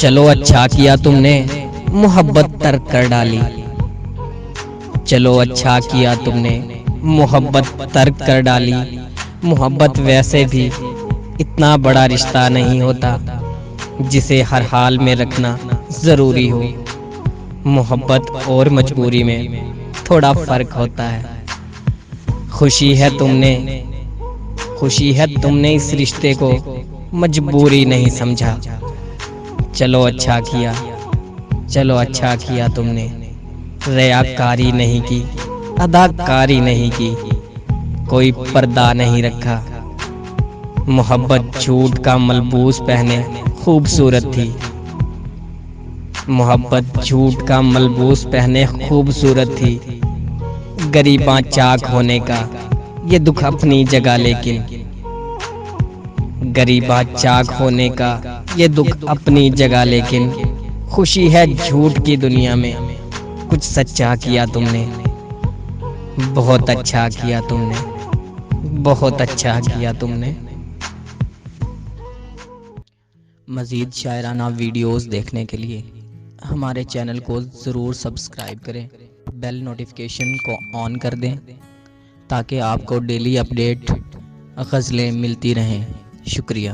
चलो अच्छा किया तुमने मोहब्बत तर्क कर डाली। चलो अच्छा किया तुमने मोहब्बत तर्क कर डाली। मोहब्बत वैसे भी इतना बड़ा रिश्ता नहीं होता जिसे हर हाल में रखना जरूरी हो। मोहब्बत और मजबूरी में थोड़ा फर्क होता है। खुशी है तुमने इस रिश्ते को मजबूरी नहीं समझा। चलो अच्छा किया तुमने रियाकारी नहीं की, अदाकारी नहीं की, कोई पर्दा नहीं रखा। मोहब्बत झूठ का मलबूस पहने खूबसूरत थी। मोहब्बत झूठ का मलबूस पहने खूबसूरत थी। गरीबा चाक होने का ये दुख अपनी जगह, लेकिन गरीबा चाक होने का ये दुख अपनी जगह, लेकिन खुशी है झूठ की दुनिया में। कुछ सच्चा किया तुमने, बहुत अच्छा किया तुमने, बहुत अच्छा किया तुमने। मज़ीद शायराना वीडियोस देखने के लिए हमारे चैनल को ज़रूर सब्सक्राइब करें, बेल नोटिफिकेशन को ऑन कर दें ताकि आपको डेली अपडेट गज़लें मिलती रहें। शुक्रिया।